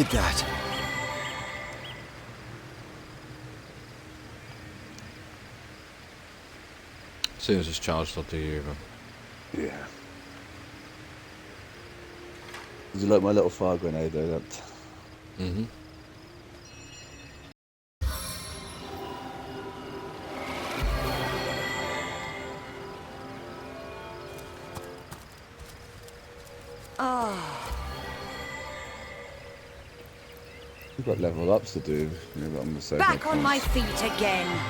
need that. As soon as it's charged, I'll do you. Yeah. Did you like my little fire grenade though? That. Mm-hmm. We've got level ups to do. Yeah, but I'm gonna save Back my on my points. feet again.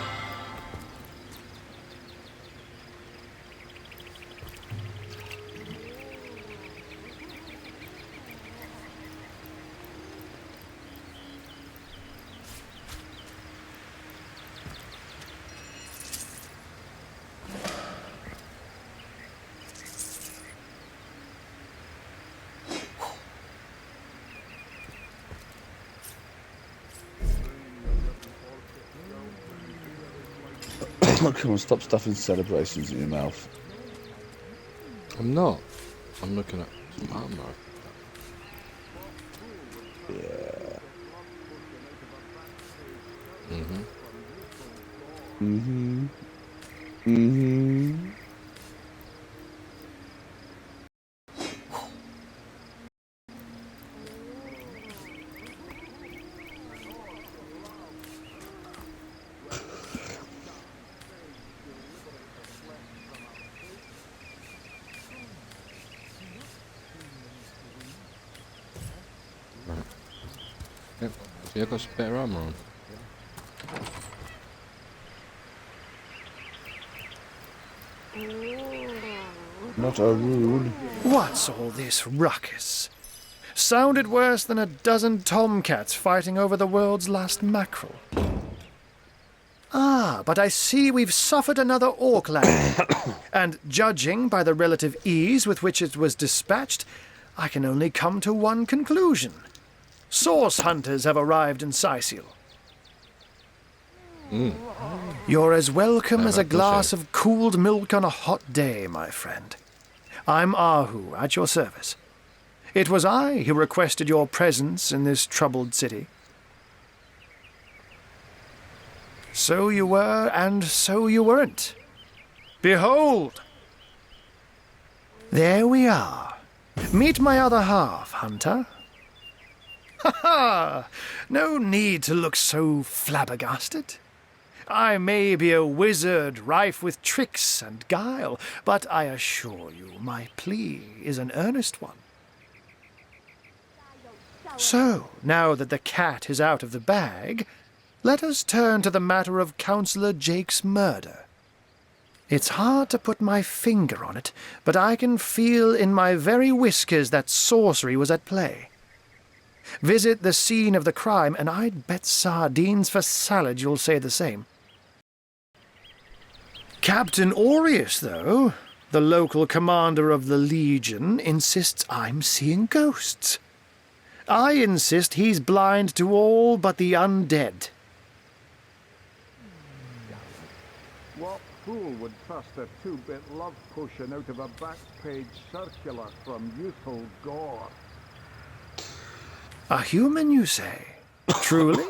Come on, stop stuffing celebrations in your mouth. I'm not. I'm looking at some armor. Yeah. Mm-hmm. Mm-hmm. Mm-hmm. Right. Yep. See, I've got some better armor on. Not a rude. What's all this ruckus? Sounded worse than a dozen tomcats fighting over the world's last mackerel. Ah, but I see we've suffered another orc landing. And judging by the relative ease with which it was dispatched, I can only come to one conclusion. Source hunters have arrived in Sicil. You're as welcome as a glass of cooled milk on a hot day, my friend. I'm Ahu, at your service. It was I who requested your presence in this troubled city. So you were, and so you weren't. Behold! There we are. Meet my other half, hunter. Ha ha! No need to look so flabbergasted. I may be a wizard rife with tricks and guile, but I assure you my plea is an earnest one. So, now that the cat is out of the bag, let us turn to the matter of Councillor Jake's murder. It's hard to put my finger on it, but I can feel in my very whiskers that sorcery was at play. Visit the scene of the crime, and I'd bet sardines for salad you'll say the same. Captain Aureus, though, the local commander of the Legion, insists I'm seeing ghosts. I insist he's blind to all but the undead. What fool would trust a two-bit love potion out of a back-page circular from youthful gore? A human, you say? Truly?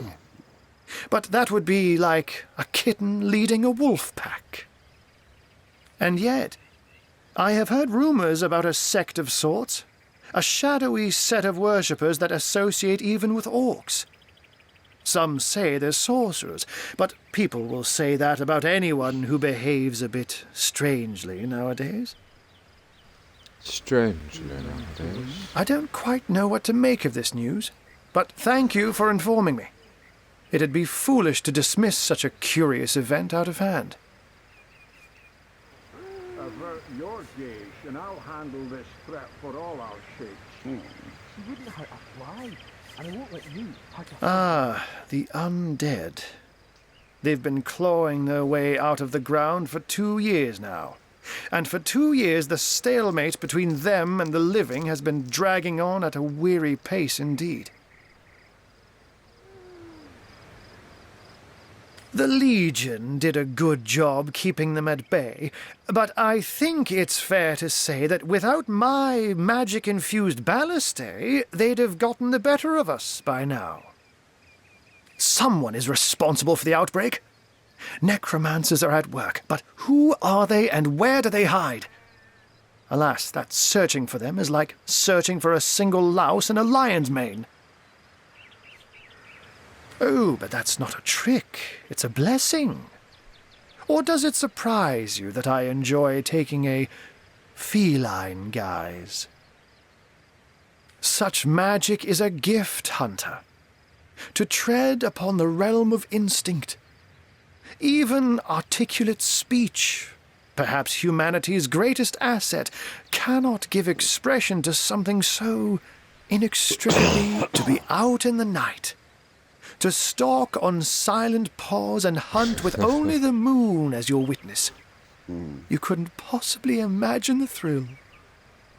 But that would be like a kitten leading a wolf pack. And yet, I have heard rumors about a sect of sorts, a shadowy set of worshippers that associate even with orcs. Some say they're sorcerers, but people will say that about anyone who behaves a bit strangely nowadays. Strangely nowadays. I don't quite know what to make of this news, but thank you for informing me. It'd be foolish to dismiss such a curious event out of hand. Avert your gaze, and I'll handle this threat for all our shakes. She wouldn't hurt a fly, and I won't let you hurt a fly. Ah, the undead. They've been clawing their way out of the ground for 2 years now. And for 2 years the stalemate between them and the living has been dragging on at a weary pace indeed. The Legion did a good job keeping them at bay, but I think it's fair to say that without my magic-infused ballistae, they'd have gotten the better of us by now. Someone is responsible for the outbreak. Necromancers are at work, but who are they and where do they hide? Alas, that searching for them is like searching for a single louse in a lion's mane. Oh, but that's not a trick. It's a blessing. Or does it surprise you that I enjoy taking a feline guise? Such magic is a gift, Hunter. To tread upon the realm of instinct. Even articulate speech, perhaps humanity's greatest asset, cannot give expression to something so inextricably to be out in the night. To stalk on silent paws and hunt with only the moon as your witness. You couldn't possibly imagine the thrill.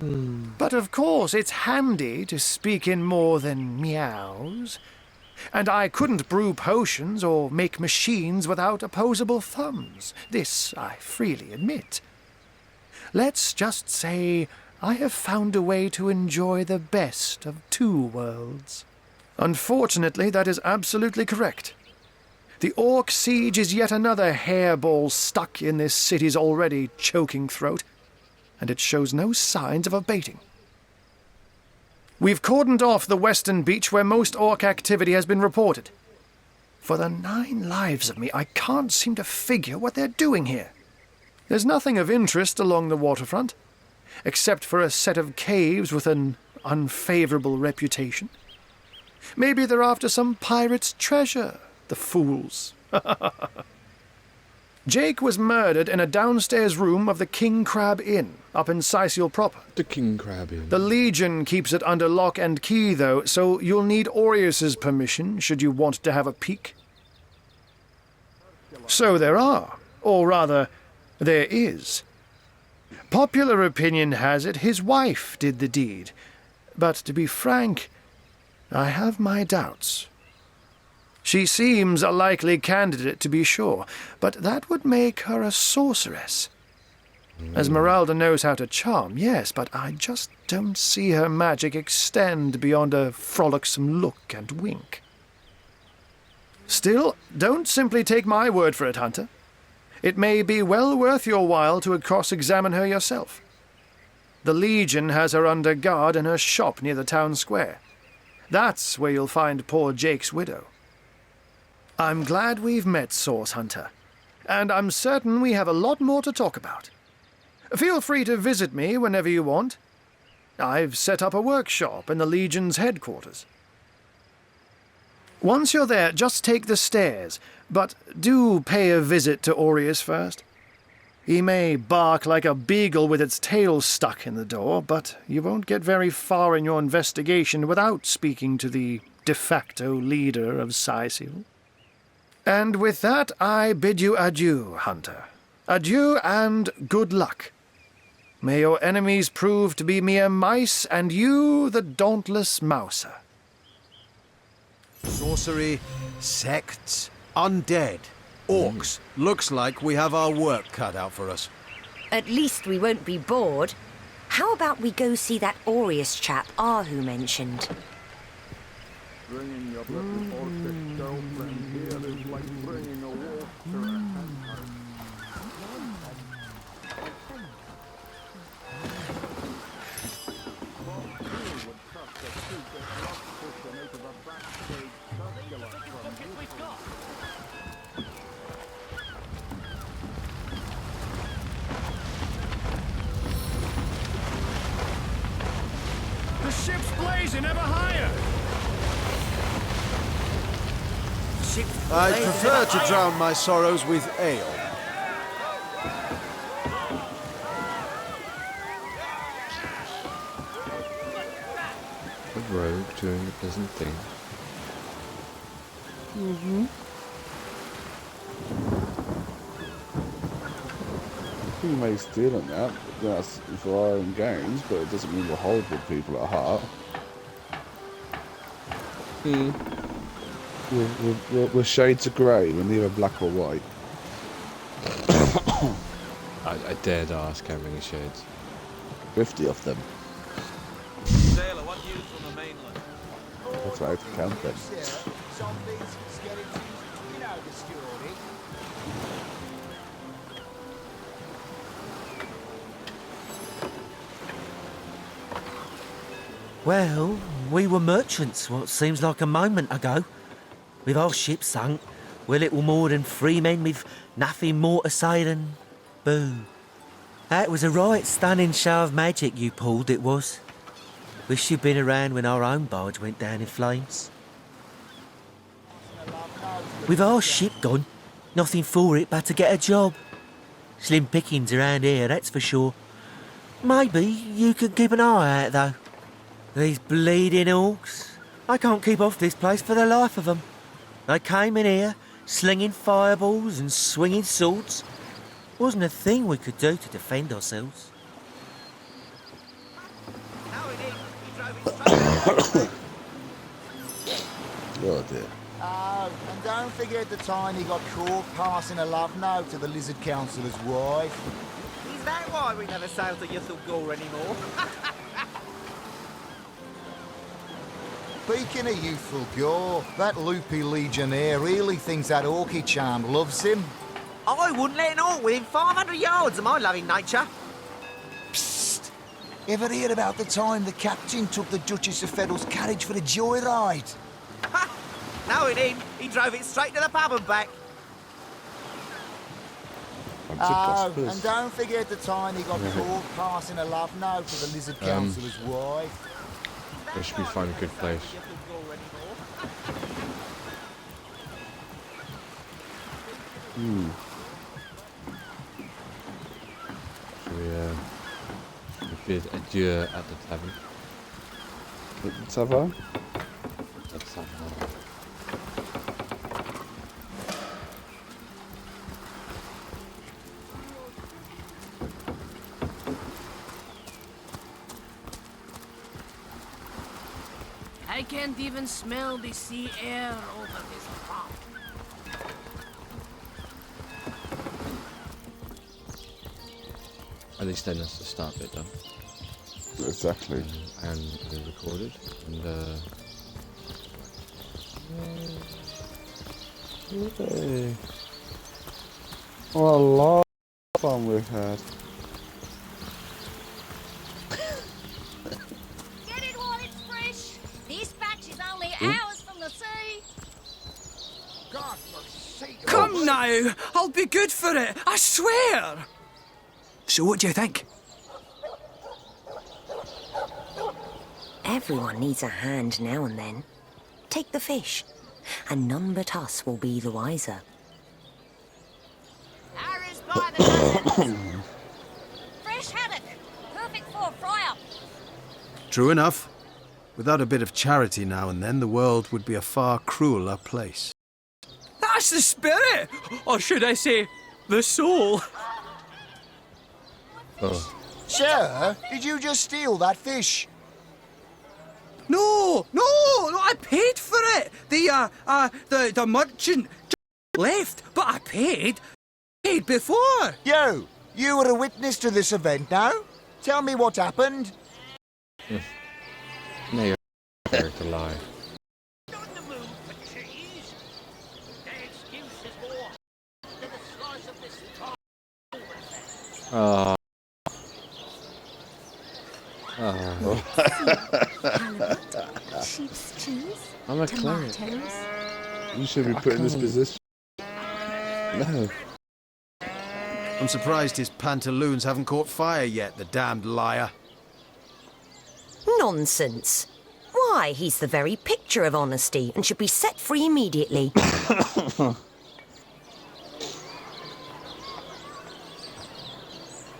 But of course, it's handy to speak in more than meows. And I couldn't brew potions or make machines without opposable thumbs. This I freely admit. Let's just say I have found a way to enjoy the best of two worlds. Unfortunately, that is absolutely correct. The Orc siege is yet another hairball stuck in this city's already choking throat, and it shows no signs of abating. We've cordoned off the western beach where most Orc activity has been reported. For the 9 lives of me, I can't seem to figure what they're doing here. There's nothing of interest along the waterfront, except for a set of caves with an unfavorable reputation. Maybe they're after some pirate's treasure, the fools. Jake was murdered in a downstairs room of the King Crab Inn, up in Sicil proper. The King Crab Inn. The Legion keeps it under lock and key, though, so you'll need Aureus's permission should you want to have a peek. So there are, or rather, there is. Popular opinion has it his wife did the deed, but to be frank, I have my doubts. She seems a likely candidate, to be sure, but that would make her a sorceress. Esmeralda knows how to charm, yes, but I just don't see her magic extend beyond a frolicsome look and wink. Still, don't simply take my word for it, Hunter. It may be well worth your while to cross-examine her yourself. The Legion has her under guard in her shop near the town square. That's where you'll find poor Jake's widow. I'm glad we've met, Source Hunter, and I'm certain we have a lot more to talk about. Feel free to visit me whenever you want. I've set up a workshop in the Legion's headquarters. Once you're there, just take the stairs, but do pay a visit to Aureus first. He may bark like a beagle with its tail stuck in the door, but you won't get very far in your investigation without speaking to the de facto leader of Sicil. And with that, I bid you adieu, Hunter. Adieu and good luck. May your enemies prove to be mere mice, and you the dauntless mouser. Sorcery, sects, undead, orcs. Looks like we have our work cut out for us. At least we won't be bored. How about we go see that Aureus chap Ahu mentioned? Bringing your little orcish girlfriend here is like bringing a wolf to a hen house. The ship's blazing ever higher! I prefer to drown my sorrows with ale. A rogue doing a pleasant thing. You may steal in that, but that's for our own gains, but it doesn't mean we're horrible people at heart. We're shades of grey. We're neither black or white. I dared ask how many shades. 50 of them. Sailor, what news from the mainland? That's right, count them. Zombies, skeletons, you know the story. Well, we were merchants what seems like a moment ago. With our ship sunk, we're little more than 3 men with nothing more to say than boo. That was a right stunning show of magic you pulled, it was. Wish you'd been around when our own barge went down in flames. With our ship gone, nothing for it but to get a job. Slim pickings around here, that's for sure. Maybe you could keep an eye out, though. These bleeding orcs. I can't keep off this place for the life of them. They came in here, slinging fireballs and swinging swords. Wasn't a thing we could do to defend ourselves. Oh dear. Oh, and don't forget the time he got caught passing a love note to the Lizard Councillor's wife. Is that why we never sail to Yuthel Gore anymore? Speaking of youthful gore, that loopy legionnaire really thinks that orky charm loves him. I wouldn't let an orc within 500 yards of my loving nature. Psst! Ever hear about the time the captain took the Duchess of Feddle's carriage for a joyride? Ha! Now it in, he drove it straight to the pub and back. Oh, and don't forget the time he got caught passing a love note to the Lizard Councillor's wife. Where should we find a good place? Should we bid adieu at the tavern? Tavern? Let's have one. I can't even smell the sea air over this pond. At least then that's the start bit done. Exactly. And we recorded. And Hey. What a lot of fun we've had. Get it while it's fresh. This batch is only hours from the sea. God for sake. Come now, I'll be good for it, I swear. So what do you think? Everyone needs a hand now and then. Take the fish, and none but us will be the wiser. Arrows by the dozens. Fresh haddock. Perfect for a fry-up. True enough. Without a bit of charity now and then, the world would be a far crueler place. That's the spirit! Or should I say, the soul? oh, Sir, did you just steal that fish? No, I paid for it. The merchant left, but I paid before. You were a witness to this event now? Tell me what happened. no, you're prepared to lie. On the move for cheese. The excuse is more than a slice of this time. Oh. Halibut, sheep's cheese, I'm a cleric. tomatoes. You should be put in this position. No. I'm surprised his pantaloons haven't caught fire yet, the damned liar. Nonsense. Why, he's the very picture of honesty and should be set free immediately.